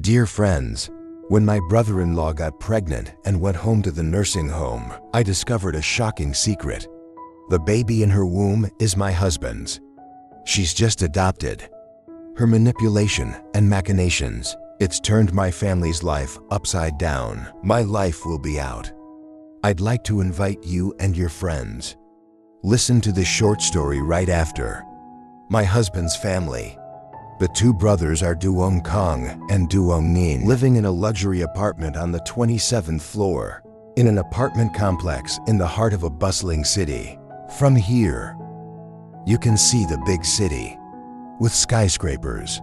Dear friends, when my brother-in-law got pregnant and went home to the nursing home, I discovered a shocking secret. The baby in her womb is my husband's. She's just adopted. Her manipulation and machinations, it's turned my family's life upside down. My life will be out. I'd like to invite you and your friends. Listen to this short story right after. My husband's family. The two brothers are Duong Kong and Duong Nin, living in a luxury apartment on the 27th floor, in an apartment complex in the heart of a bustling city. From here, you can see the big city, with skyscrapers,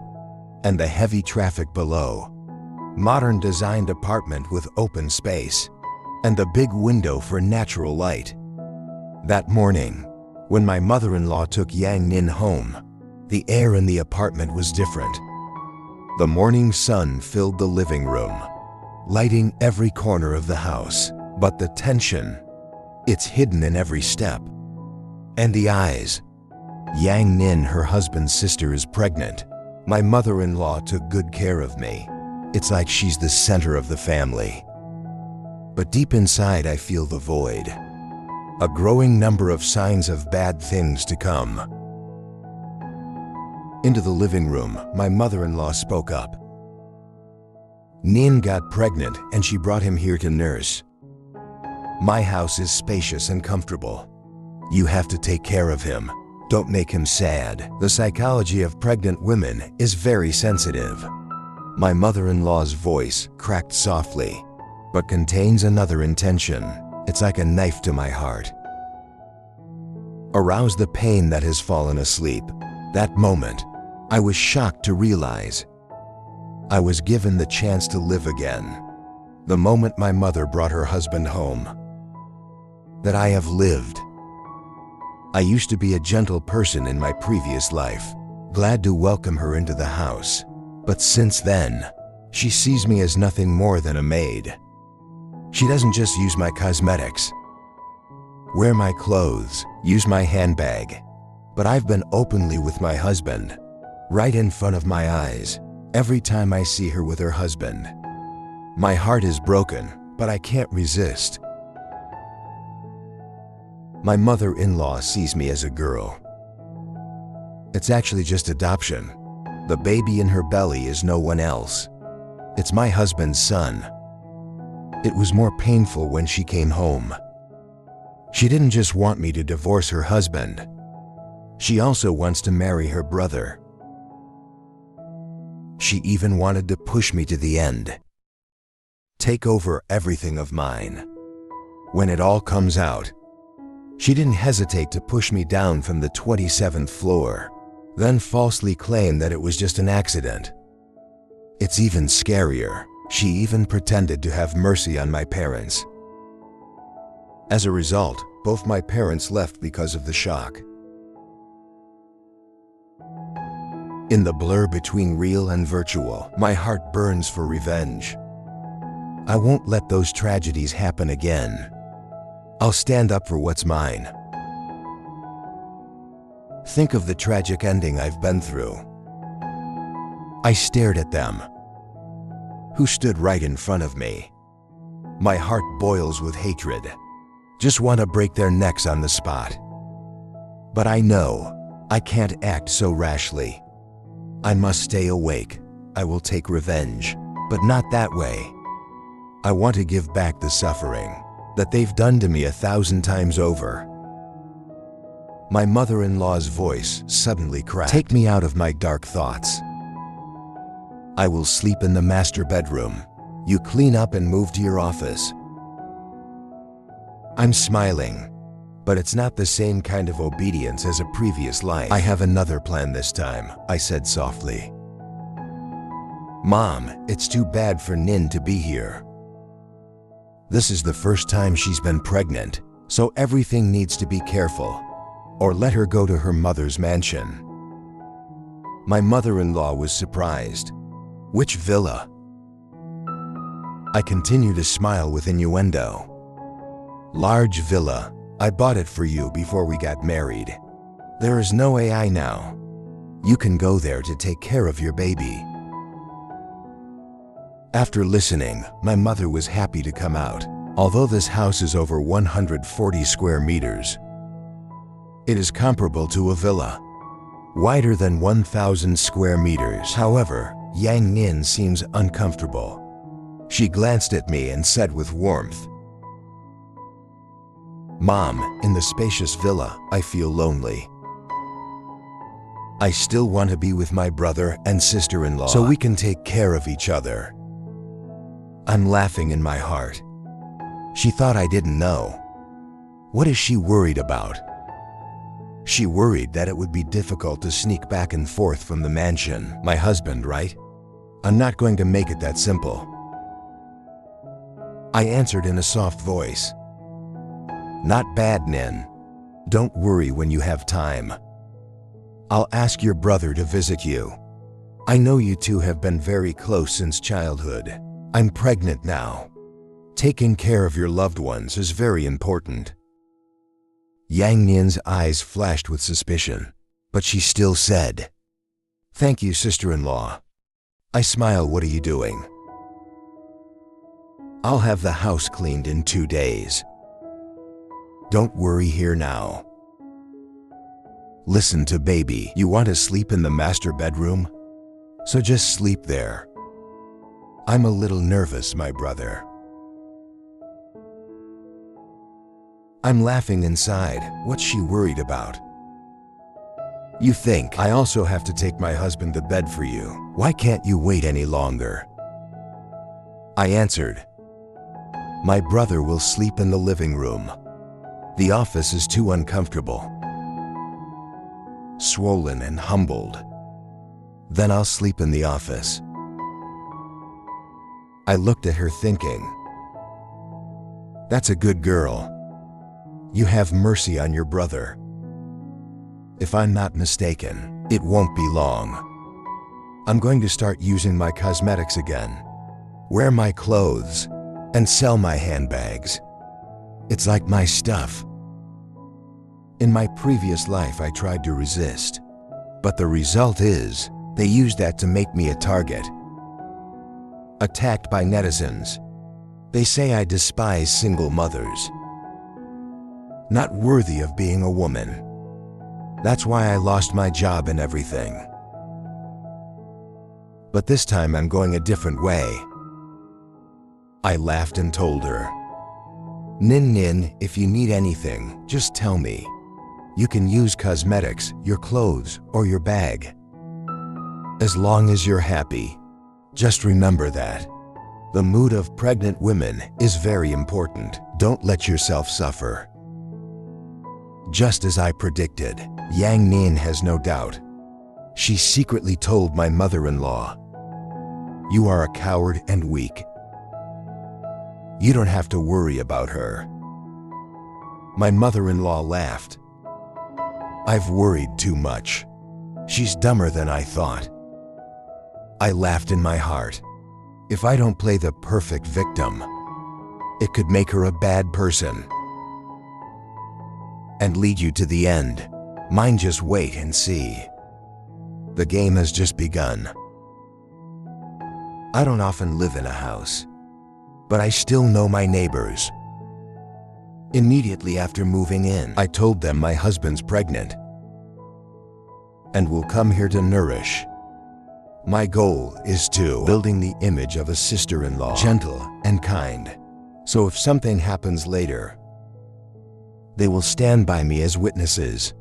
and the heavy traffic below. Modern designed apartment with open space, and the big window for natural light. That morning, when my mother-in-law took Yang Nin home, the air in the apartment was different. The morning sun filled the living room, lighting every corner of the house. But the tension, it's hidden in every step. And the eyes. Yang Nin, her husband's sister, is pregnant. My mother-in-law took good care of me. It's like she's the center of the family. But deep inside, I feel the void. A growing number of signs of bad things to come. Into the living room, my mother-in-law spoke up. Nin got pregnant and she brought him here to nurse. My house is spacious and comfortable. You have to take care of him. Don't make him sad. The psychology of pregnant women is very sensitive. My mother-in-law's voice cracked softly, but contains another intention. It's like a knife to my heart. Arouse the pain that has fallen asleep. That moment, I was shocked to realize I was given the chance to live again. The moment my mother brought her husband home, that I have lived. I used to be a gentle person in my previous life, glad to welcome her into the house. But since then, she sees me as nothing more than a maid. She doesn't just use my cosmetics, wear my clothes, use my handbag, but I've been openly with my husband, right in front of my eyes, every time I see her with her husband. My heart is broken, but I can't resist. My mother-in-law sees me as a girl. It's actually just adoption. The baby in her belly is no one else. It's my husband's son. It was more painful when she came home. She didn't just want me to divorce her husband. She also wants to marry her brother. She even wanted to push me to the end. Take over everything of mine. When it all comes out, she didn't hesitate to push me down from the 27th floor, then falsely claim that it was just an accident. It's even scarier. She even pretended to have mercy on my parents. As a result, both my parents left because of the shock. In the blur between real and virtual, my heart burns for revenge. I won't let those tragedies happen again. I'll stand up for what's mine. Think of the tragic ending I've been through. I stared at them, who stood right in front of me. My heart boils with hatred. Just want to break their necks on the spot. But I know I can't act so rashly. I must stay awake. I will take revenge, but not that way. I want to give back the suffering that they've done to me 1,000 times over. My mother-in-law's voice suddenly cracked. Take me out of my dark thoughts. I will sleep in the master bedroom. You clean up and move to your office. I'm smiling, but it's not the same kind of obedience as a previous life. I have another plan this time, I said softly. Mom, it's too bad for Nin to be here. This is the first time she's been pregnant, so everything needs to be careful, or let her go to her mother's mansion. My mother-in-law was surprised. Which villa? I continue to smile with innuendo. Large villa. I bought it for you before we got married. There is no AI now. You can go there to take care of your baby. After listening, my mother was happy to come out. Although this house is over 140 square meters, it is comparable to a villa, wider than 1,000 square meters. However, Yang Nin seems uncomfortable. She glanced at me and said with warmth, "Mom, in the spacious villa, I feel lonely. I still want to be with my brother and sister-in-law so we can take care of each other." I'm laughing in my heart. She thought I didn't know. What is she worried about? She worried that it would be difficult to sneak back and forth from the mansion. My husband, right? I'm not going to make it that simple. I answered in a soft voice. Not bad, Nin. Don't worry when you have time. I'll ask your brother to visit you. I know you two have been very close since childhood. I'm pregnant now. Taking care of your loved ones is very important. Yang Nin's eyes flashed with suspicion, but she still said, "Thank you, sister-in-law." I smile. What are you doing? I'll have the house cleaned in 2 days. Don't worry here now. Listen to baby, you want to sleep in the master bedroom? So just sleep there. I'm a little nervous, my brother. I'm laughing inside. What's she worried about? You think I also have to take my husband to bed for you? Why can't you wait any longer? I answered, my brother will sleep in the living room. The office is too uncomfortable. Swollen and humbled. Then I'll sleep in the office. I looked at her thinking, that's a good girl. You have mercy on your brother. If I'm not mistaken, it won't be long. I'm going to start using my cosmetics again, wear my clothes, and sell my handbags. It's like my stuff. In my previous life, I tried to resist, but the result is they used that to make me a target. Attacked by netizens. They say I despise single mothers. Not worthy of being a woman. That's why I lost my job and everything. But this time I'm going a different way. I laughed and told her, Nin, if you need anything, just tell me. You can use cosmetics, your clothes, or your bag. As long as you're happy. Just remember that. The mood of pregnant women is very important. Don't let yourself suffer. Just as I predicted, Yang Nin has no doubt. She secretly told my mother-in-law, you are a coward and weak. You don't have to worry about her. My mother-in-law laughed. I've worried too much. She's dumber than I thought. I laughed in my heart. If I don't play the perfect victim, it could make her a bad person and lead you to the end. Mine, just wait and see. The game has just begun. I don't often live in a house, but I still know my neighbors. Immediately after moving in, I told them my husband's pregnant and will come here to nourish. My goal is to building the image of a sister-in-law, gentle and kind. So if something happens later, they will stand by me as witnesses.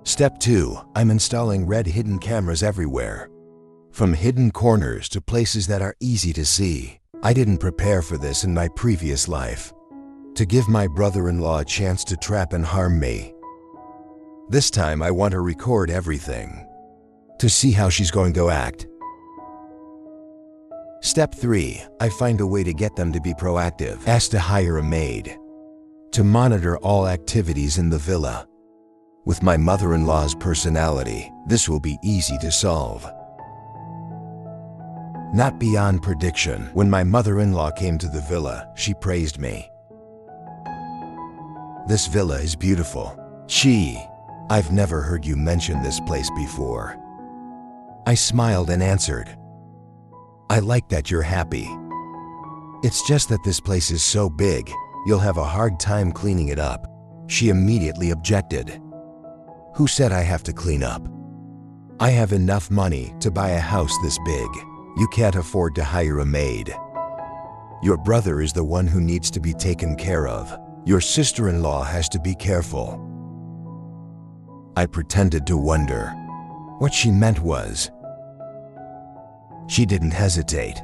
Step 2, I'm installing red hidden cameras everywhere. From hidden corners to places that are easy to see. I didn't prepare for this in my previous life. To give my brother-in-law a chance to trap and harm me. This time I want to record everything. To see how she's going to act. Step 3, I find a way to get them to be proactive. Ask to hire a maid to monitor all activities in the villa. With my mother-in-law's personality, this will be easy to solve. Not beyond prediction, when my mother-in-law came to the villa, she praised me. This villa is beautiful. I've never heard you mention this place before. I smiled and answered, I like that you're happy. It's just that this place is so big, you'll have a hard time cleaning it up. She immediately objected. Who said I have to clean up? I have enough money to buy a house this big. You can't afford to hire a maid. Your brother is the one who needs to be taken care of. Your sister-in-law has to be careful. I pretended to wonder. What she meant was, she didn't hesitate.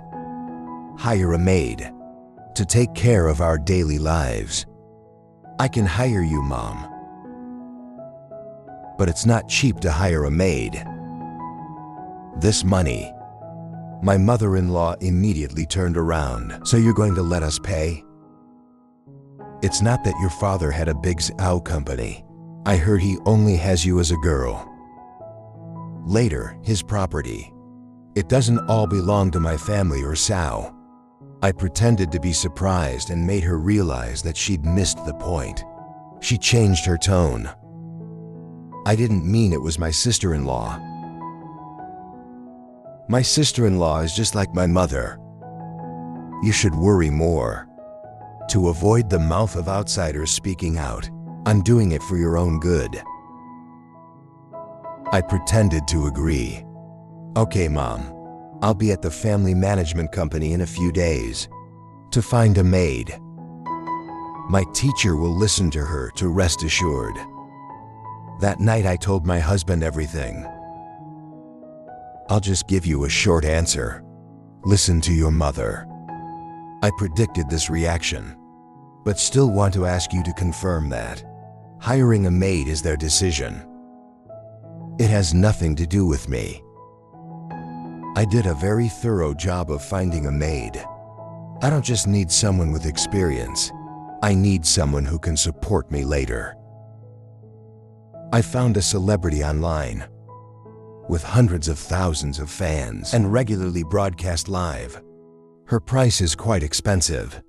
Hire a maid to take care of our daily lives. I can hire you, Mom. But it's not cheap to hire a maid. This money. My mother-in-law immediately turned around. So you're going to let us pay? It's not that your father had a big owl company. I heard he only has you as a girl. Later, his property. It doesn't all belong to my family or Sal. I pretended to be surprised and made her realize that she'd missed the point. She changed her tone. I didn't mean it was my sister-in-law. My sister-in-law is just like my mother. You should worry more. To avoid the mouth of outsiders speaking out, I'm doing it for your own good. I pretended to agree. Okay, Mom. I'll be at the family management company in a few days to find a maid. My teacher will listen to her, to rest assured. That night I told my husband everything. I'll just give you a short answer. Listen to your mother. I predicted this reaction, but still want to ask you to confirm that hiring a maid is their decision. It has nothing to do with me. I did a very thorough job of finding a maid. I don't just need someone with experience. I need someone who can support me later. I found a celebrity online with hundreds of thousands of fans and regularly broadcast live. Her price is quite expensive,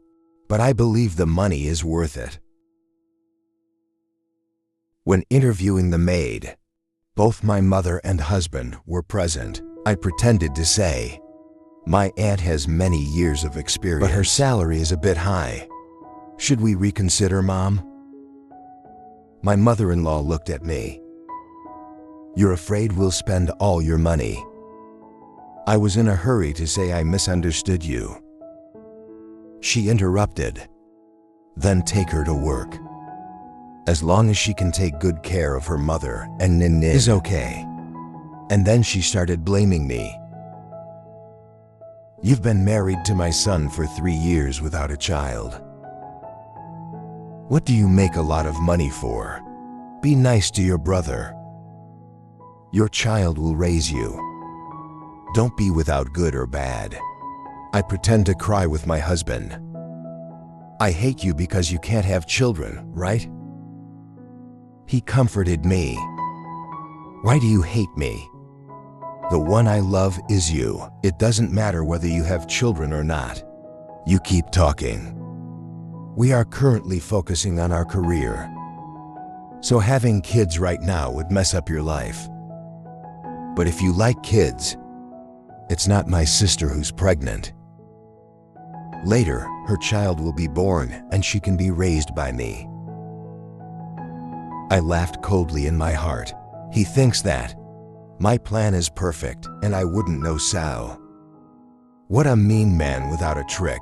but I believe the money is worth it. When interviewing the maid, both my mother and husband were present. I pretended to say, my aunt has many years of experience, but her salary is a bit high. Should we reconsider, Mom? My mother-in-law looked at me. You're afraid we'll spend all your money. I was in a hurry to say I misunderstood you. She interrupted. Then take her to work. As long as she can take good care of her mother and Nin is okay. And then she started blaming me. You've been married to my son for 3 years without a child. What do you make a lot of money for? Be nice to your brother. Your child will raise you. Don't be without good or bad. I pretend to cry with my husband. I hate you because you can't have children, right? He comforted me. Why do you hate me? The one I love is you. It doesn't matter whether you have children or not. You keep talking. We are currently focusing on our career. So having kids right now would mess up your life. But if you like kids, it's not my sister who's pregnant. Later, her child will be born and she can be raised by me. I laughed coldly in my heart. He thinks that my plan is perfect and I wouldn't know Sal. What a mean man without a trick.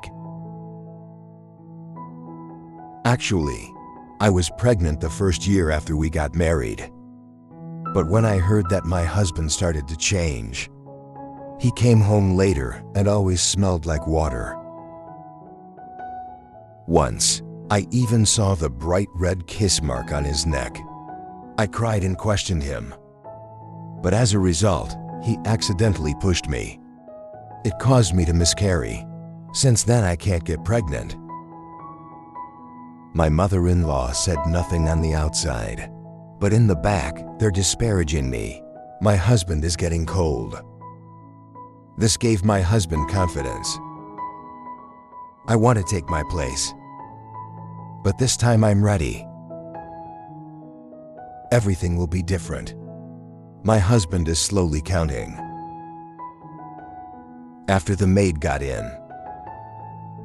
Actually, I was pregnant the first year after we got married. But when I heard that my husband started to change, he came home later and always smelled like water. Once, I even saw the bright red kiss mark on his neck. I cried and questioned him. But as a result, he accidentally pushed me. It caused me to miscarry. Since then, I can't get pregnant. My mother-in-law said nothing on the outside, but in the back, they're disparaging me. My husband is getting cold. This gave my husband confidence. I want to take my place, but this time I'm ready. Everything will be different. My husband is slowly counting. after the maid got in.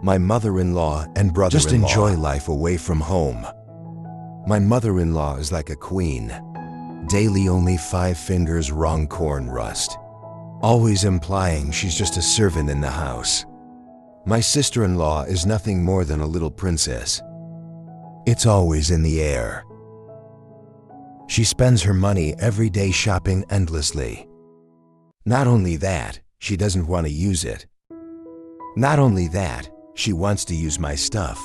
My mother-in-law and brother-in-law just enjoy life away from home. My mother-in-law is like a queen. Daily only 5 fingers wrong corn rust. Always implying she's just a servant in the house. My sister-in-law is nothing more than a little princess. It's always in the air. She spends her money every day shopping endlessly. Not only that, she doesn't want to use it. Not only that, she wants to use my stuff.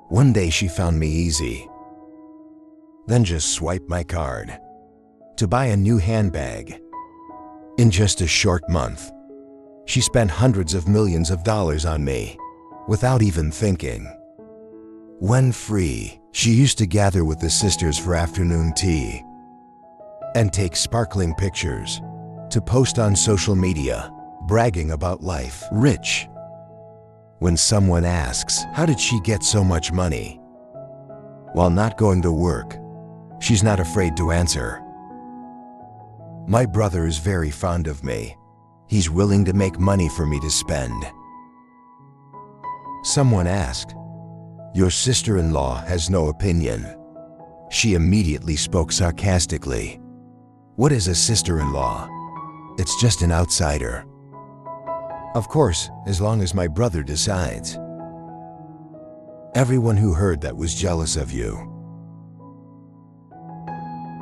One day she found me easy. Then just swiped my card to buy a new handbag. In just a short month, she spent hundreds of millions of dollars on me without even thinking. When free, she used to gather with the sisters for afternoon tea and take sparkling pictures to post on social media, bragging about life. Rich. When someone asks, how did she get so much money? While not going to work, she's not afraid to answer. My brother is very fond of me. He's willing to make money for me to spend. Someone asked, your sister-in-law has no opinion. She immediately spoke sarcastically. What is a sister-in-law? It's just an outsider. Of course, as long as my brother decides. Everyone who heard that was jealous of you.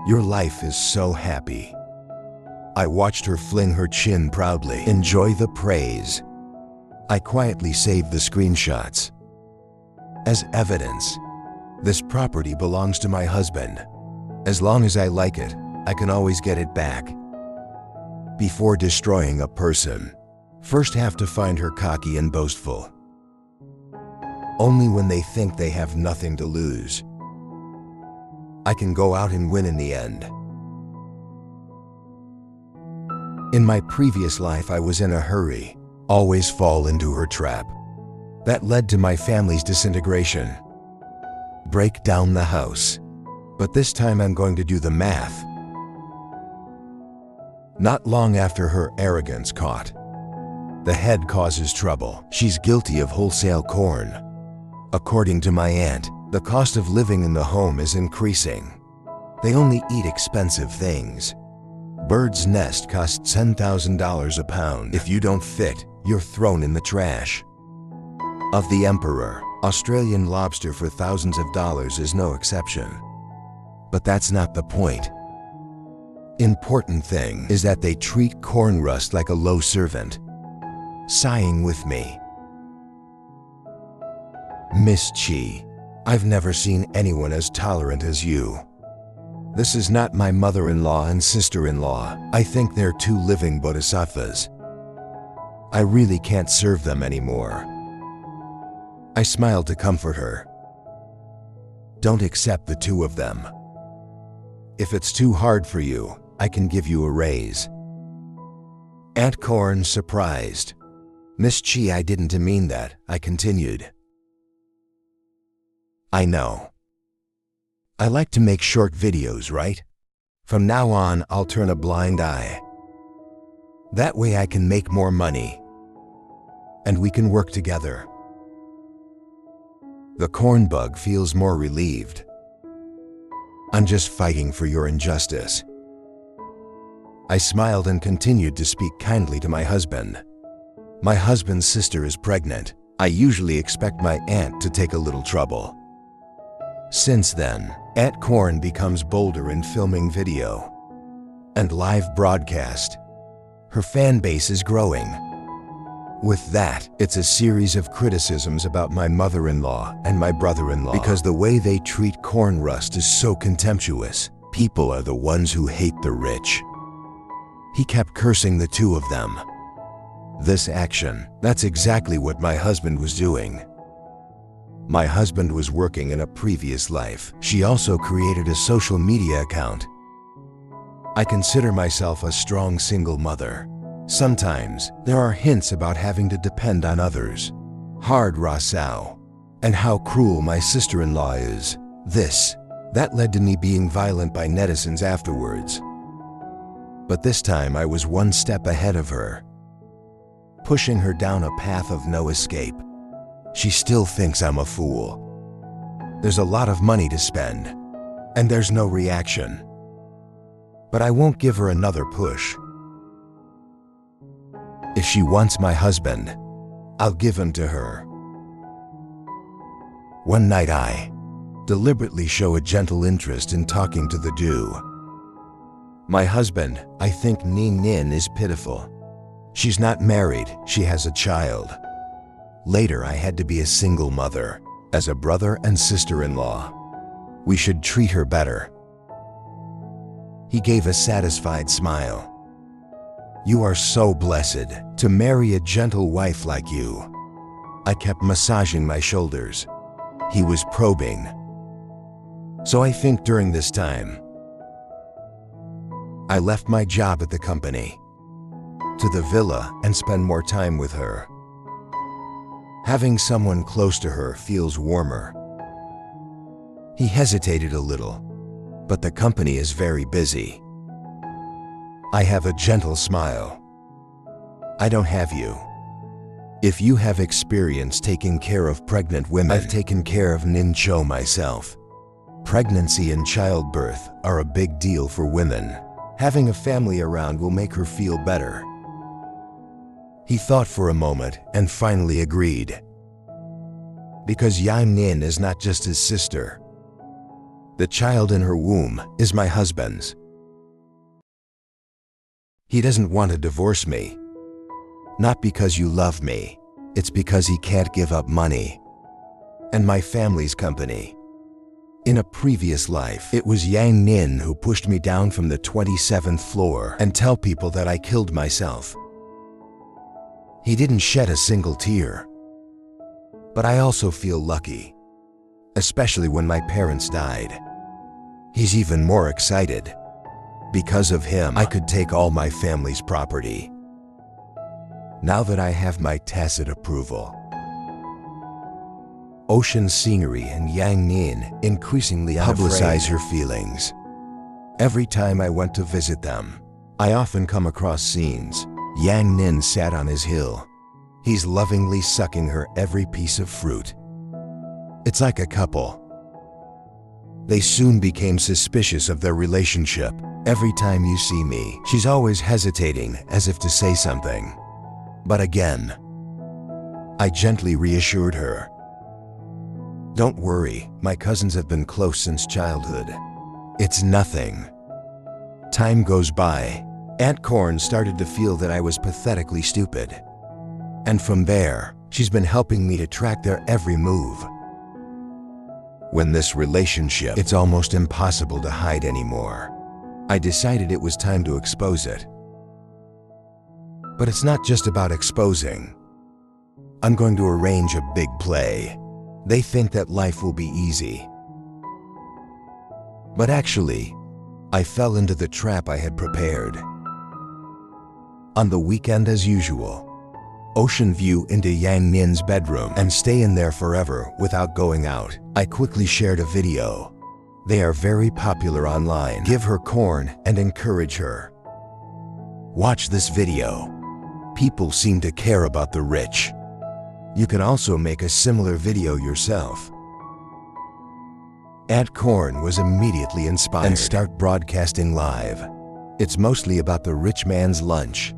Your life is so happy. I watched her fling her chin proudly, enjoy the praise. I quietly saved the screenshots. As evidence, this property belongs to my husband. As long as I like it, I can always get it back. Before destroying a person, first have to find her cocky and boastful. Only when they think they have nothing to lose, I can go out and win in the end. In my previous life, I was in a hurry, always fall into her trap. That led to my family's disintegration. Break down the house. But this time I'm going to do the math. Not long after her arrogance caught, the head causes trouble. She's guilty of wholesale corn. According to my aunt, the cost of living in the home is increasing. They only eat expensive things. Bird's nest costs $10,000 a pound. If you don't fit, you're thrown in the trash. Of the emperor, Australian lobster for thousands of dollars is no exception. But that's not the point. Important thing is that they treat corn rust like a low servant. Sighing with me. Miss Chi, I've never seen anyone as tolerant as you. This is not my mother-in-law and sister-in-law. I think they're 2 living bodhisattvas. I really can't serve them anymore. I smiled to comfort her. Don't accept the 2 of them. If it's too hard for you, I can give you a raise. Aunt Corn surprised. Miss Chi, I didn't mean that, I continued. I know. I like to make short videos, right? From now on, I'll turn a blind eye. That way I can make more money. And we can work together. The corn bug feels more relieved. I'm just fighting for your injustice. I smiled and continued to speak kindly to my husband. My husband's sister is pregnant. I usually expect my aunt to take a little trouble. Since then, Aunt Corn becomes bolder in filming video and live broadcast. Her fan base is growing. With that, it's a series of criticisms about my mother-in-law and my brother-in-law because the way they treat corn rust is so contemptuous. People are the ones who hate the rich. He kept cursing the 2 of them. This action, that's exactly what my husband was doing. My husband was working in a previous life. She also created a social media account. I consider myself a strong single mother. Sometimes, there are hints about having to depend on others. Hard Rasau. And how cruel my sister-in-law is. That led to me being violent by netizens afterwards. But this time I was 1 step ahead of her. pushing her down a path of no escape. She still thinks I'm a fool. There's a lot of money to spend, and there's no reaction. But I won't give her another push. If she wants my husband, I'll give him to her. One night I deliberately show a gentle interest in talking to the dude. My husband, I think Nin is pitiful. She's not married, she has a child. Later I had to be a single mother, as a brother and sister-in-law. We should treat her better. He gave a satisfied smile. You are so blessed to marry a gentle wife like you. I kept massaging my shoulders. He was probing. So I think during this time, I left my job at the company to the villa and spend more time with her. Having someone close to her feels warmer. He hesitated a little, but the company is very busy. I have a gentle smile. I don't have you. If you have experience taking care of pregnant women, I've taken care of Nincho myself. Pregnancy and childbirth are a big deal for women. Having a family around will make her feel better. He thought for a moment and finally agreed. Because Yang Nin is not just his sister. The child in her womb is my husband's. He doesn't want to divorce me. Not because you love me, it's because he can't give up money and my family's company. In a previous life, it was Yang Nin who pushed me down from the 27th floor and tell people that I killed myself. He didn't shed a single tear. But I also feel lucky, especially when my parents died. He's even more excited. Because of him, I could take all my family's property. Now that I have my tacit approval. Ocean scenery and Yang Nin increasingly publicize her feelings. Every time I went to visit them, I often come across scenes. Yang Nin sat on his hill. He's lovingly sucking her every piece of fruit. It's like a couple. They soon became suspicious of their relationship. Every time you see me, she's always hesitating as if to say something. But again, I gently reassured her. Don't worry, my cousins have been close since childhood. It's nothing. Time goes by. Aunt Corn started to feel that I was pathetically stupid. And from there, she's been helping me to track their every move. When this relationship, it's almost impossible to hide anymore. I decided it was time to expose it. But it's not just about exposing. I'm going to arrange a big play. They think that life will be easy. But actually, I fell into the trap I had prepared. On the weekend as usual, ocean view into Yang Nin's bedroom and stay in there forever without going out. I quickly shared a video. They are very popular online. Give her corn and encourage her. Watch this video. People seem to care about the rich. You can also make a similar video yourself. Aunt Corn was immediately inspired and start broadcasting live. It's mostly about the rich man's lunch.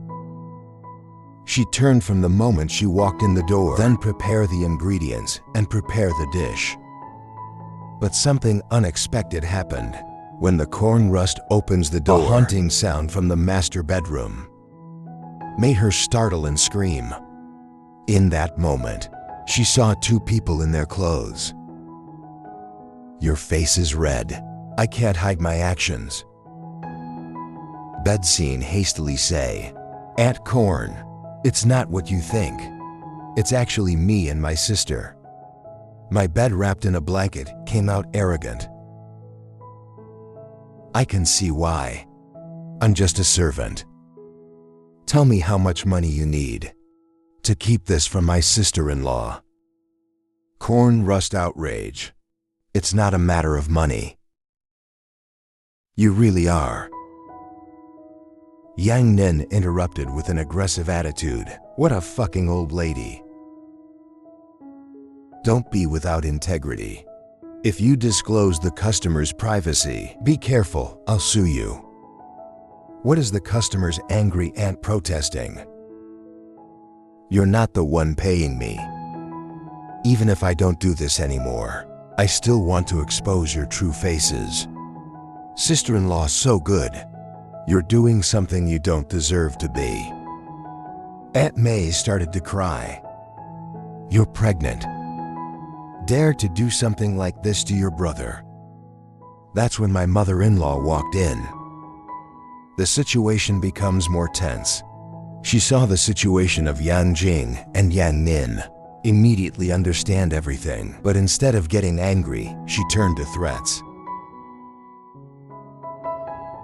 She turned from the moment she walked in the door, then prepare the ingredients and prepare the dish. But something unexpected happened. When the corn rust opens the door, a haunting sound from the master bedroom made her startle and scream. In that moment, she saw two people in their clothes. Your face is red. I can't hide my actions. Bed scene hastily say, Aunt Corn, it's not what you think. It's actually me and my sister. My bed wrapped in a blanket came out arrogant. I can see why. I'm just a servant. Tell me how much money you need to keep this from my sister-in-law. Corn rust outrage. It's not a matter of money. You really are. Yang Nin interrupted with an aggressive attitude. What a fucking old lady. Don't be without integrity. If you disclose the customer's privacy, be careful, I'll sue you. What is the customer's angry aunt protesting? You're not the one paying me. Even if I don't do this anymore, I still want to expose your true faces. Sister-in-law so good. You're doing something you don't deserve to be. Aunt May started to cry. You're pregnant. Dare to do something like this to your brother. That's when my mother-in-law walked in. The situation becomes more tense. She saw the situation of Yang Jing and Yang Nin immediately understand everything, but instead of getting angry, she turned to threats.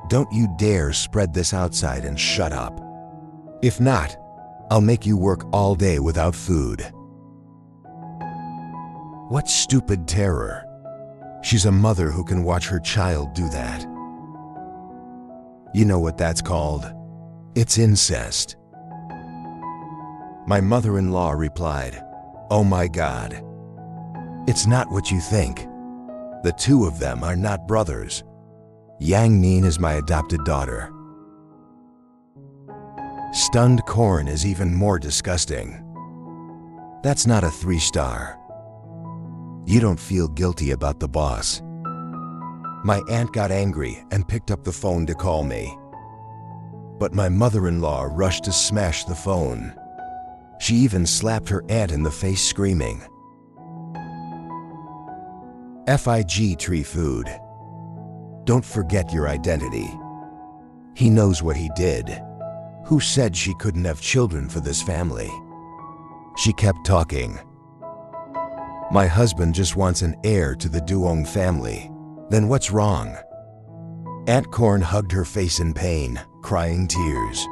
Don't you dare spread this outside and shut up. If not, I'll make you work all day without food. What stupid terror. She's a mother who can watch her child do that. You know what that's called? It's incest. My mother-in-law replied, Oh my God. It's not what you think. The two of them are not brothers. Yang Nin is my adopted daughter. Stunned corn is even more disgusting. That's not a 3-star. You don't feel guilty about the boss. My aunt got angry and picked up the phone to call me. But my mother-in-law rushed to smash the phone. She even slapped her aunt in the face, screaming, "Fig tree food. Don't forget your identity." He knows what he did. Who said she couldn't have children for this family? She kept talking. My husband just wants an heir to the Duong family. Then what's wrong? Aunt Corn hugged her face in pain, crying tears.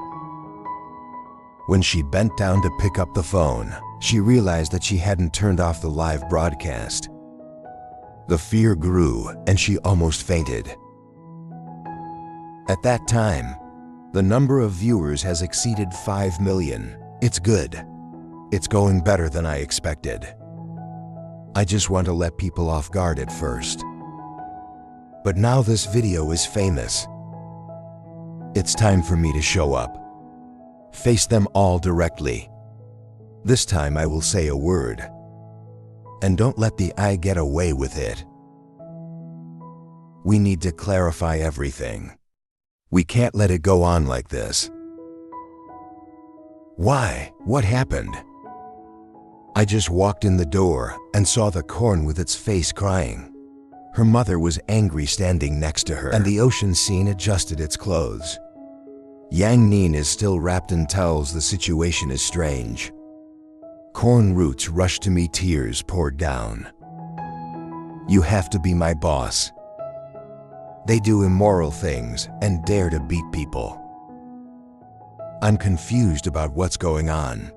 When she bent down to pick up the phone, she realized that she hadn't turned off the live broadcast. The fear grew and she almost fainted. At that time, the number of viewers has exceeded 5 million. It's good. It's going better than I expected. I just want to let people off guard at first. But now this video is famous. It's time for me to show up. Face them all directly. This time I will say a word. And don't let the I get away with it. We need to clarify everything. We can't let it go on like this. Why? What happened? I just walked in the door and saw the corn with its face crying. Her mother was angry standing next to her, and the ocean scene adjusted its clothes. Yang Nin is still wrapped in towels. The situation is strange. Corn roots rushed to me, tears poured down. You have to be my boss. They do immoral things and dare to beat people. I'm confused about what's going on.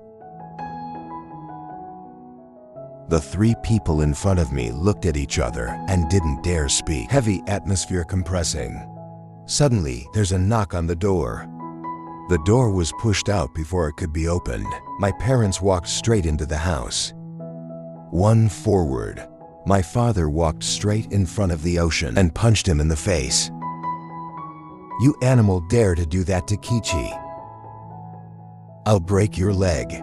The 3 people in front of me looked at each other and didn't dare speak. Heavy atmosphere compressing. Suddenly, there's a knock on the door. The door was pushed out before it could be opened. My parents walked straight into the house. One forward. My father walked straight in front of the ocean and punched him in the face. You animal, dare to do that to Kichi. I'll break your leg.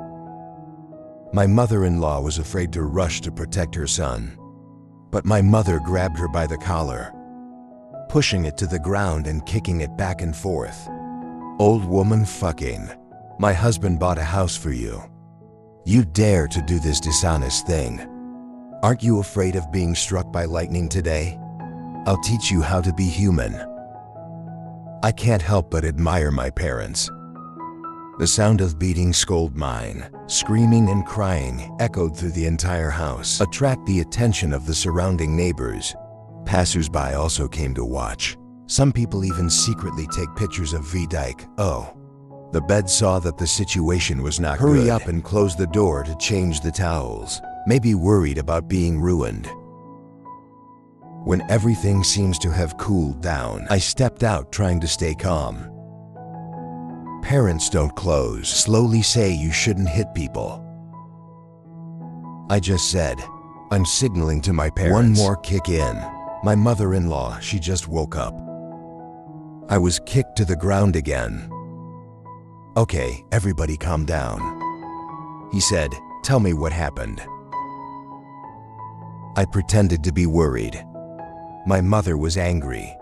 My mother-in-law was afraid to rush to protect her son. But my mother grabbed her by the collar, pushing it to the ground and kicking it back and forth. Old woman fucking. My husband bought a house for you. You dare to do this dishonest thing. Aren't you afraid of being struck by lightning today? I'll teach you how to be human. I can't help but admire my parents. The sound of beatings, gold mine, screaming and crying echoed through the entire house, attract the attention of the surrounding neighbors. Passers-by also came to watch. Some people even secretly take pictures of V-Dyke. Oh. The bed saw that the situation was not good. Hurry up and close the door to change the towels. Maybe worried about being ruined. When everything seems to have cooled down, I stepped out trying to stay calm. Parents don't close. Slowly say you shouldn't hit people. I just said, I'm signaling to my parents. One more kick in. My mother-in-law, she just woke up. I was kicked to the ground again. Okay, everybody calm down. He said, tell me what happened. I pretended to be worried. My mother was angry.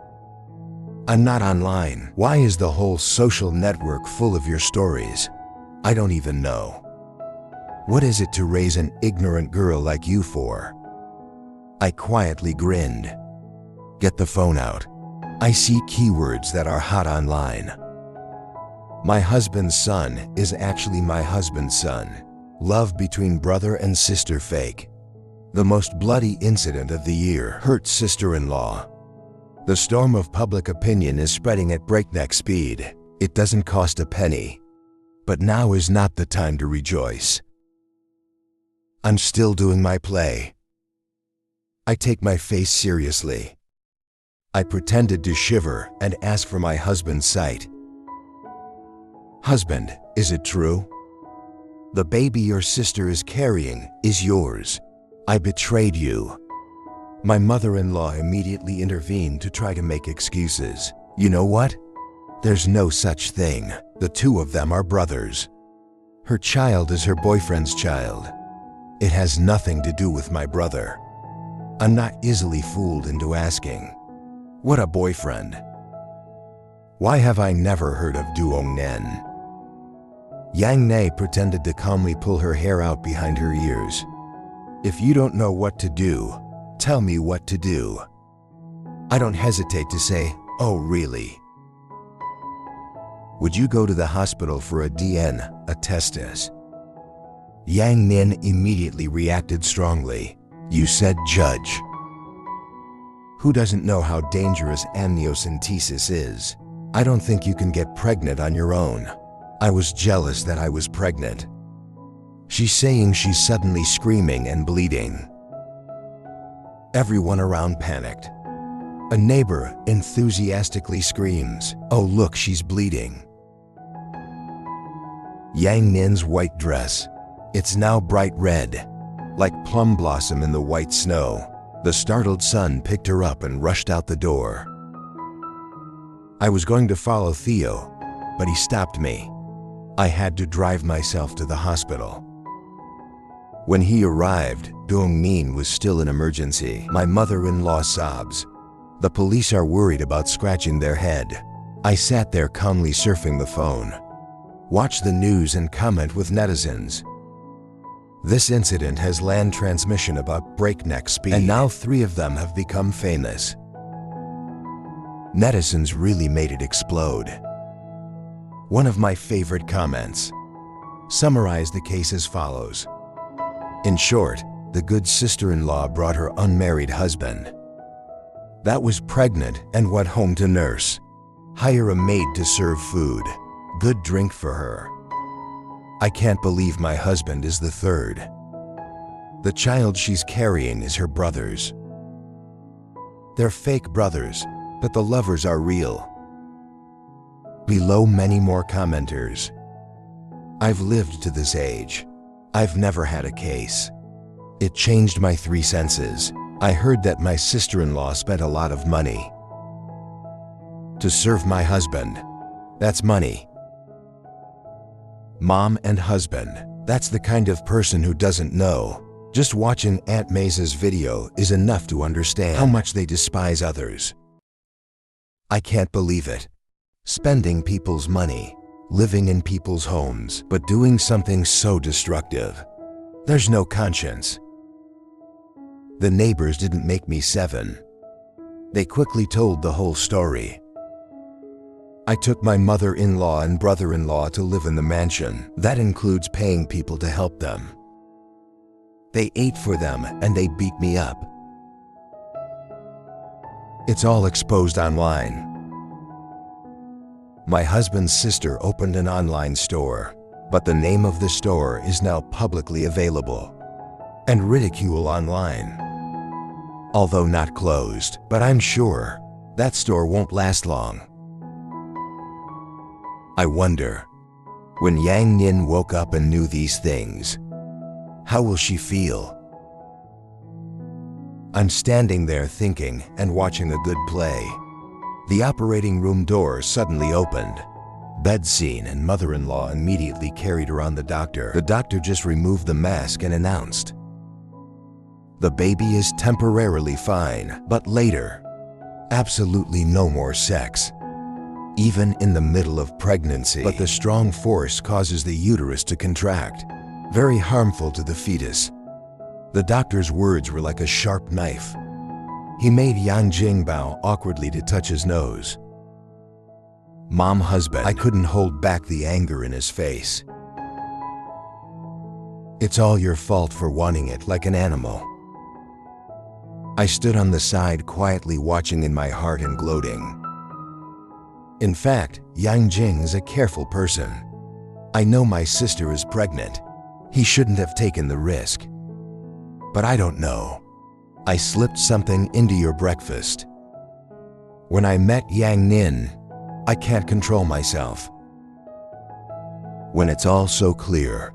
I'm not online. Why is the whole social network full of your stories? I don't even know. What is it to raise an ignorant girl like you for? I quietly grinned. Get the phone out. I see keywords that are hot online. My husband's son is actually my husband's son. Love between brother and sister fake. The most bloody incident of the year. Hurt sister-in-law. The storm of public opinion is spreading at breakneck speed. It doesn't cost a penny. But now is not the time to rejoice. I'm still doing my play. I take my face seriously. I pretended to shiver and ask for my husband's sight. Husband, is it true? The baby your sister is carrying is yours. I betrayed you. My mother-in-law immediately intervened to try to make excuses. You know what? There's no such thing. The two of them are brothers. Her child is her boyfriend's child. It has nothing to do with my brother. I'm not easily fooled into asking. What a boyfriend. Why have I never heard of Duong Nen? Yang Ne pretended to calmly pull her hair out behind her ears. If you don't know what to do, tell me what to do. I don't hesitate to say, oh really? Would you go to the hospital for a testis? Yang Nin immediately reacted strongly. You said judge. Who doesn't know how dangerous amniocentesis is? I don't think you can get pregnant on your own. I was jealous that I was pregnant. She's saying she's suddenly screaming and bleeding. Everyone around panicked. A neighbor enthusiastically screams, oh look, she's bleeding. Yang Nin's white dress. It's now bright red, like plum blossom in the white snow. The startled son picked her up and rushed out the door. I was going to follow Theo, but he stopped me. I had to drive myself to the hospital. When he arrived, Dong Min was still in emergency. My mother-in-law sobs. The police are worried about scratching their head. I sat there calmly surfing the phone. Watch the news and comment with netizens. This incident has land transmission about breakneck speed, and now 3 of them have become famous. Netizens really made it explode. One of my favorite comments summarized the case as follows. In short, the good sister-in-law brought her unmarried husband. That was pregnant and went home to nurse. Hire a maid to serve food. Good drink for her. I can't believe my husband is the 3rd. The child she's carrying is her brother's. They're fake brothers, but the lovers are real. Below, many more commenters. I've lived to this age. I've never had a case. It changed my 3 senses. I heard that my sister-in-law spent a lot of money to serve my husband. That's money. Mom and husband. That's the kind of person who doesn't know. Just watching Aunt May's video is enough to understand how much they despise others. I can't believe it. Spending people's money, living in people's homes, but doing something so destructive. There's no conscience. The neighbors didn't make me 7. They quickly told the whole story. I took my mother-in-law and brother-in-law to live in the mansion. That includes paying people to help them. They ate for them and they beat me up. It's all exposed online. My husband's sister opened an online store, but the name of the store is now publicly available and ridicule online. Although not closed, but I'm sure that store won't last long. I wonder, When Yang Nin woke up and knew these things, how will she feel? I'm standing there thinking and watching a good play. The operating room door suddenly opened. Bed scene and mother-in-law immediately carried her on the doctor. The doctor just removed the mask and announced, "The baby is temporarily fine, but later, absolutely no more sex. Even in the middle of pregnancy, but the strong force causes the uterus to contract, very harmful to the fetus." The doctor's words were like a sharp knife. He made Yang Jingbaо awkwardly to touch his nose. "Mom, husband," I couldn't hold back the anger in his face. "It's all your fault for wanting it like an animal." I stood on the side quietly watching in my heart and gloating. In fact, Yang Jing is a careful person. I know my sister is pregnant. He shouldn't have taken the risk. But I don't know. I slipped something into your breakfast. When I met Yang Nin, I can't control myself. When it's all so clear,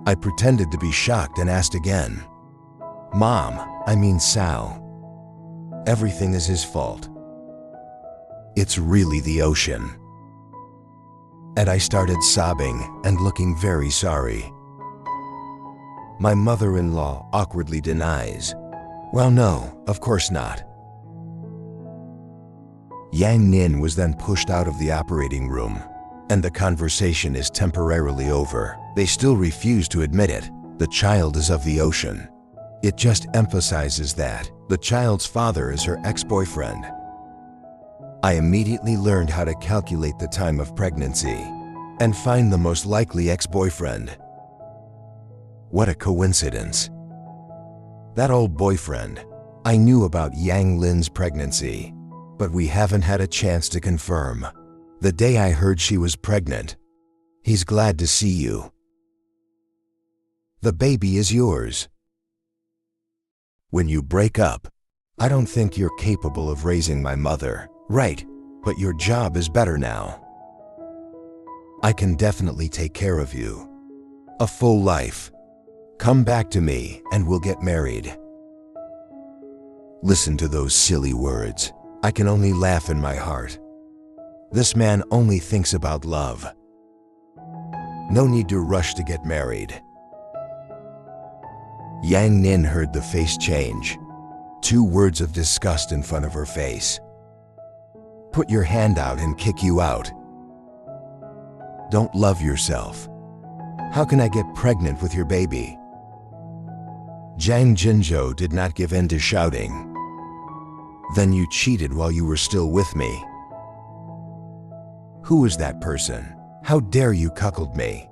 I pretended to be shocked and asked again, "Mom, I mean Sal. Everything is his fault. It's really the ocean." And I started sobbing and looking very sorry. My mother-in-law awkwardly denies, "Well, no, of course not." Yang Nin was then pushed out of the operating room, and the conversation is temporarily over. They still refuse to admit it. The child is of the ocean. It just emphasizes that the child's father is her ex-boyfriend. I immediately learned how to calculate the time of pregnancy and find the most likely ex-boyfriend. What a coincidence. That old boyfriend. I knew about Yang Lin's pregnancy, but we haven't had a chance to confirm. The day I heard she was pregnant, he's glad to see you. The baby is yours. When you break up, I don't think you're capable of raising my mother. Right, but your job is better now. I can definitely take care of you. A full life. Come back to me and we'll get married. Listen to those silly words. I can only laugh in my heart. This man only thinks about love. No need to rush to get married. Yang Nin heard the face change. 2 words of disgust in front of her face. Put your hand out and kick you out. Don't love yourself. How can I get pregnant with your baby? Zhang Jinzhou did not give in to shouting. Then you cheated while you were still with me. Who is that person? How dare you cuckold me?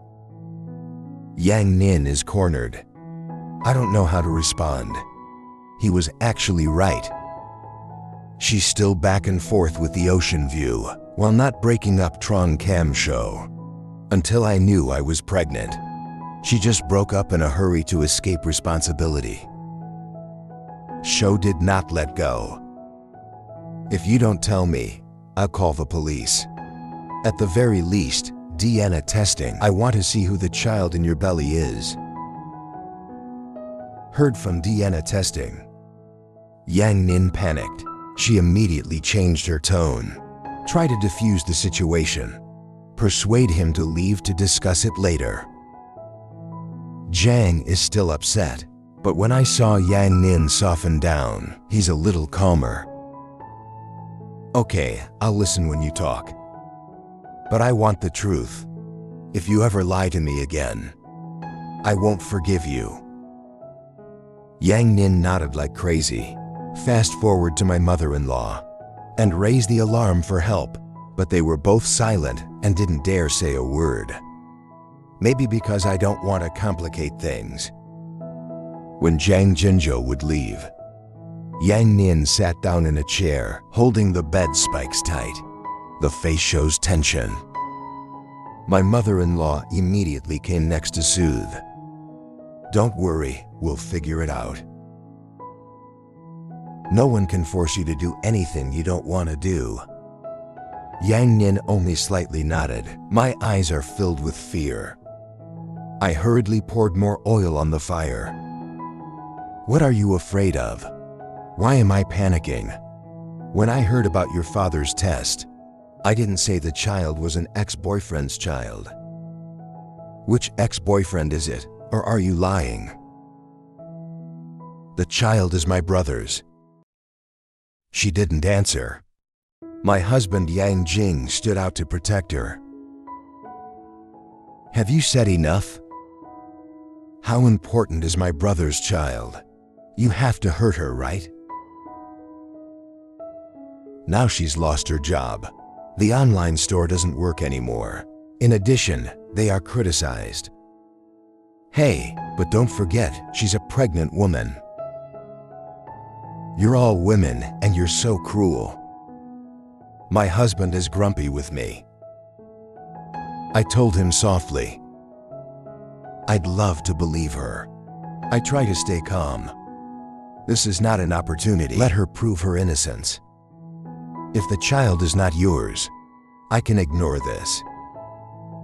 Yang Nin is cornered. I don't know how to respond. He was actually right. She's still back and forth with the ocean view, while not breaking up Trong Cam show. Until I knew I was pregnant. She just broke up in a hurry to escape responsibility. Show did not let go. If you don't tell me, I'll call the police. At the very least, DNA testing. I want to see who the child in your belly is. Heard from DNA testing. Yang Nin panicked. She immediately changed her tone. Try to defuse the situation. Persuade him to leave to discuss it later. Zhang is still upset, but when I saw Yang Nin soften down, he's a little calmer. Okay, I'll listen when you talk. But I want the truth. If you ever lie to me again, I won't forgive you. Yang Nin nodded like crazy. Fast forward to my mother-in-law and raised the alarm for help, but they were both silent and didn't dare say a word. Maybe because I don't want to complicate things. When Zhang Jinzhou would leave, Yang Nin sat down in a chair, holding the bed spikes tight. The face shows tension. My mother-in-law immediately came next to soothe. Don't worry, we'll figure it out. No one can force you to do anything you don't want to do. Yang Nin only slightly nodded. My eyes are filled with fear. I hurriedly poured more oil on the fire. What are you afraid of? Why am I panicking? When I heard about your father's test, I didn't say the child was an ex-boyfriend's child. Which ex-boyfriend is it, or are you lying? The child is my brother's. She didn't answer. My husband Yang Jing stood out to protect her. Have you said enough? How important is my brother's child? You have to hurt her, right? Now she's lost her job. The online store doesn't work anymore. In addition, they are criticized. Hey, but don't forget, she's a pregnant woman. You're all women and you're so cruel. My husband is grumpy with me. I told him softly. I'd love to believe her. I try to stay calm. This is not an opportunity. Let her prove her innocence. If the child is not yours, I can ignore this.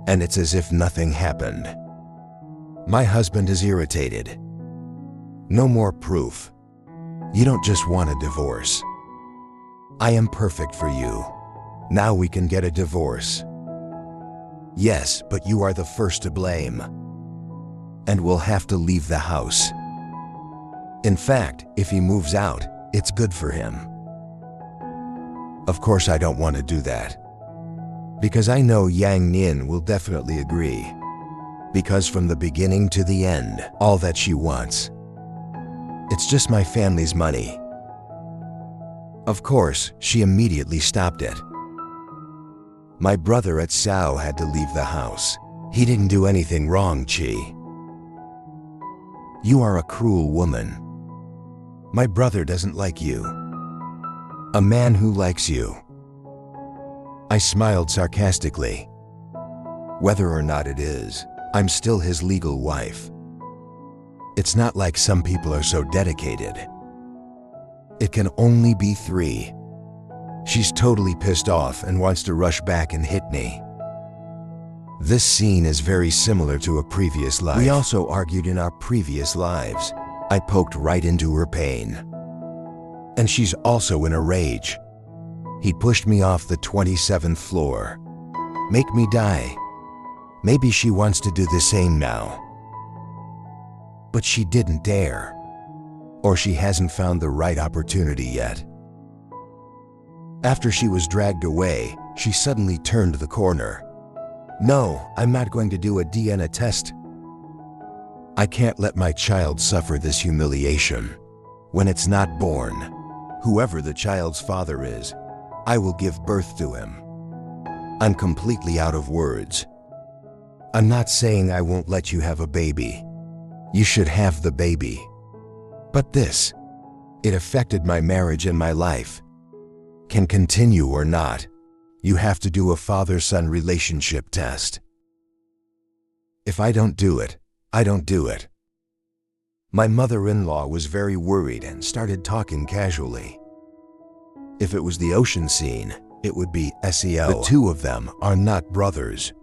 And it's as if nothing happened. My husband is irritated. No more proof. You don't just want a divorce. I am perfect for you. Now we can get a divorce. Yes, but you are the first to blame. And will have to leave the house. In fact, if he moves out, it's good for him. Of course, I don't want to do that. Because I know Yang Nin will definitely agree. Because from the beginning to the end, all that she wants. It's just my family's money. Of course, she immediately stopped it. My brother at Sao had to leave the house. He didn't do anything wrong, Chi. You are a cruel woman. My brother doesn't like you. A man who likes you. I smiled sarcastically. Whether or not it is, I'm still his legal wife. It's not like some people are so dedicated. It can only be 3. She's totally pissed off and wants to rush back and hit me. This scene is very similar to a previous life. We also argued in our previous lives. I poked right into her pain. And she's also in a rage. He pushed me off the 27th floor. Make me die. Maybe she wants to do the same now. But she didn't dare. Or she hasn't found the right opportunity yet. After she was dragged away, she suddenly turned the corner. No, I'm not going to do a DNA test. I can't let my child suffer this humiliation. When it's not born, whoever the child's father is, I will give birth to him. I'm completely out of words. I'm not saying I won't let you have a baby. You should have the baby. But this, it affected my marriage and my life. Can continue or not, you have to do a father-son relationship test. If I don't do it, I don't do it. My mother-in-law was very worried and started talking casually. If it was the ocean scene, it would be SEO. The two of them are not brothers.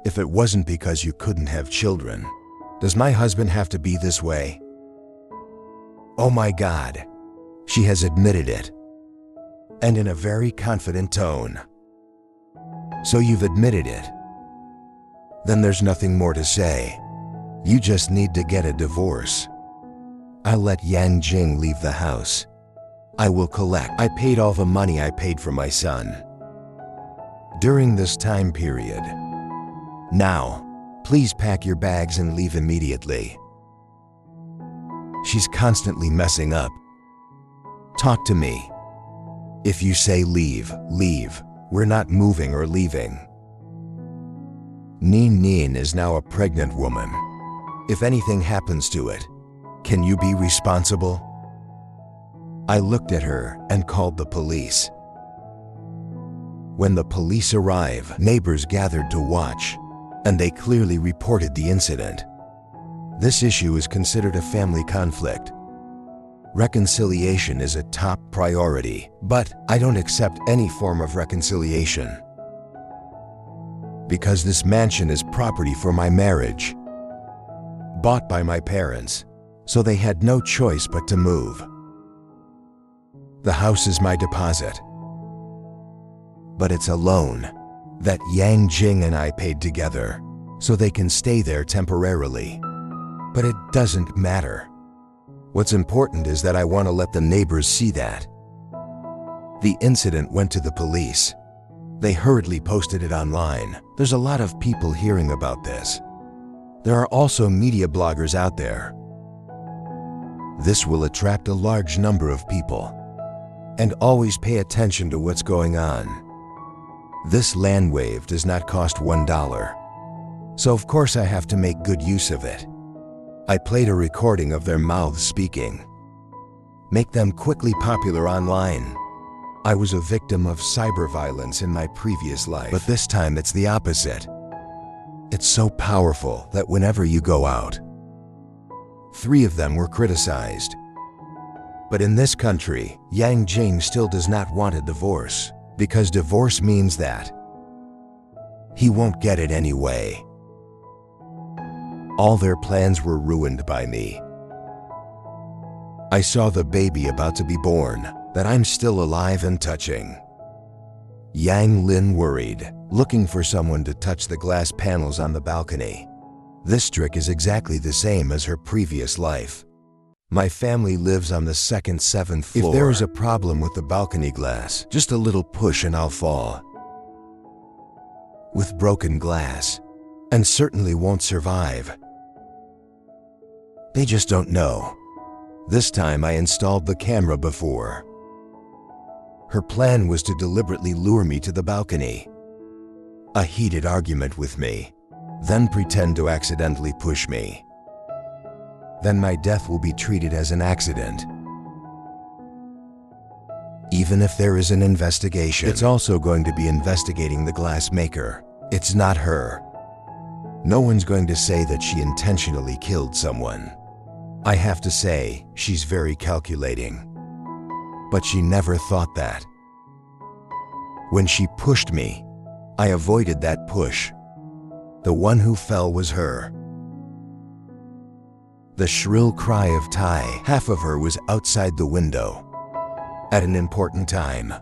If it wasn't because you couldn't have children, does my husband have to be this way? Oh my God, she has admitted it. And in a very confident tone. So you've admitted it. Then there's nothing more to say. You just need to get a divorce. I'll let Yang Jing leave the house. I will collect. I paid all the money I paid for my son. During this time period. Now, please pack your bags and leave immediately. She's constantly messing up. Talk to me. If you say leave, leave. We're not moving or leaving. Nin Nin is now a pregnant woman. If anything happens to it, can you be responsible? I looked at her and called the police. When the police arrive, neighbors gathered to watch, and they clearly reported the incident. This issue is considered a family conflict. Reconciliation is a top priority, but I don't accept any form of reconciliation. Because this mansion is property for my marriage, bought by my parents, so they had no choice but to move. The house is my deposit, but it's a loan that Yang Jing and I paid together, so they can stay there temporarily. But it doesn't matter. What's important is that I want to let the neighbors see that. The incident went to the police. They hurriedly posted it online. There's a lot of people hearing about this. There are also media bloggers out there. This will attract a large number of people. And always pay attention to what's going on. This land wave does not cost $1. So of course I have to make good use of it. I played a recording of their mouths speaking. Make them quickly popular online. I was a victim of cyber violence in my previous life, but this time it's the opposite. It's so powerful that whenever you go out, 3 of them were criticized. But in this country, Yang Jing still does not want a divorce, because divorce means that he won't get it anyway. All their plans were ruined by me. I saw the baby about to be born, that I'm still alive and touching. Yang Lin worried, looking for someone to touch the glass panels on the balcony. This trick is exactly the same as her previous life. My family lives on the 2nd, 7th floor. If there is a problem with the balcony glass, just a little push and I'll fall. With broken glass, and certainly won't survive. They just don't know. This time I installed the camera before. Her plan was to deliberately lure me to the balcony. A heated argument with me, then pretend to accidentally push me. Then my death will be treated as an accident. Even if there is an investigation, it's also going to be investigating the glass maker. It's not her. No one's going to say that she intentionally killed someone. I have to say, she's very calculating. But she never thought that. When she pushed me, I avoided that push. The one who fell was her. The shrill cry of Tai, half of her was outside the window. At an important time,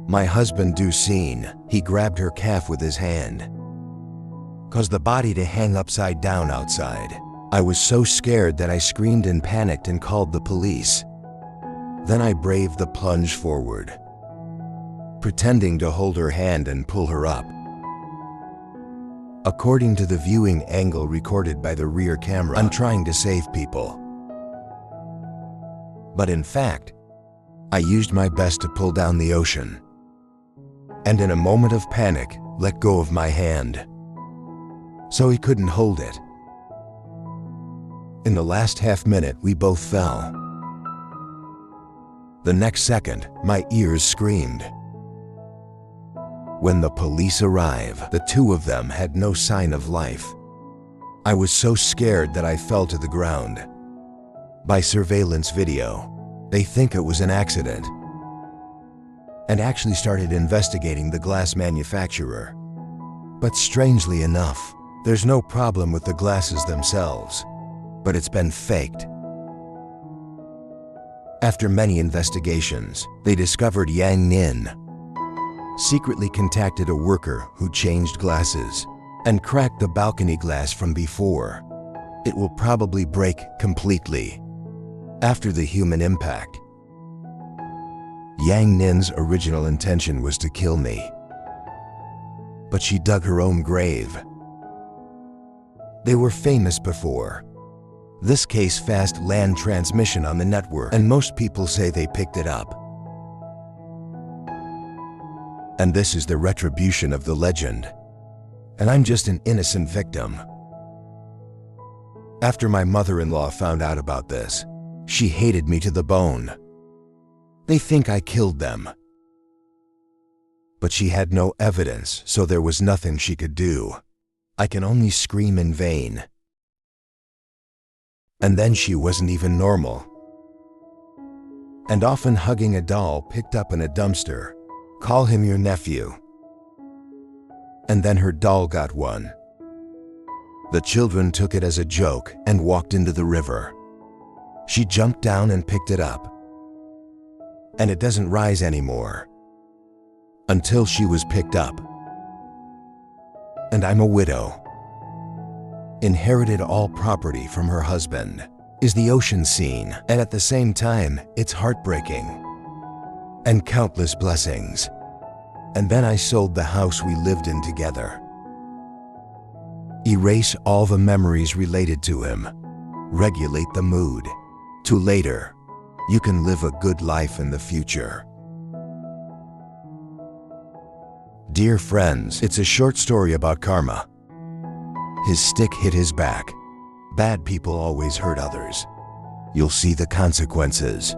my husband Du Seen, he grabbed her calf with his hand. Caused the body to hang upside down outside. I was so scared that I screamed and panicked and called the police. Then I braved the plunge forward, pretending to hold her hand and pull her up. According to the viewing angle recorded by the rear camera, I'm trying to save people. But in fact, I used my best to pull down the ocean. And in a moment of panic, let go of my hand. So he couldn't hold it. In the last half minute, we both fell. The next second, my ears screamed. When the police arrived, the 2 of them had no sign of life. I was so scared that I fell to the ground. By surveillance video, they think it was an accident, and actually started investigating the glass manufacturer. But strangely enough, there's no problem with the glasses themselves, but it's been faked. After many investigations, they discovered Yang Nin secretly contacted a worker who changed glasses and cracked the balcony glass from before. It will probably break completely after the human impact. Yang Nin's original intention was to kill me, but she dug her own grave. They were famous before. This case fast land transmission on the network, and most people say they picked it up. And this is the retribution of the legend. And I'm just an innocent victim. After my mother-in-law found out about this, she hated me to the bone. They think I killed them. But she had no evidence, so there was nothing she could do. I can only scream in vain. And then she wasn't even normal. and often hugging a doll picked up in a dumpster. Call him your nephew. And then her doll got one. The children took it as a joke and walked into the river. She jumped down and picked it up. And it doesn't rise anymore. Until she was picked up. And I'm a widow. Inherited all property from her husband. Is the ocean scene, and at the same time, it's heartbreaking. And countless blessings. And then I sold the house we lived in together. Erase all the memories related to him. Regulate the mood. To later, you can live a good life in the future. Dear friends, it's a short story about karma. His stick hit his back. Bad people always hurt others. You'll see the consequences.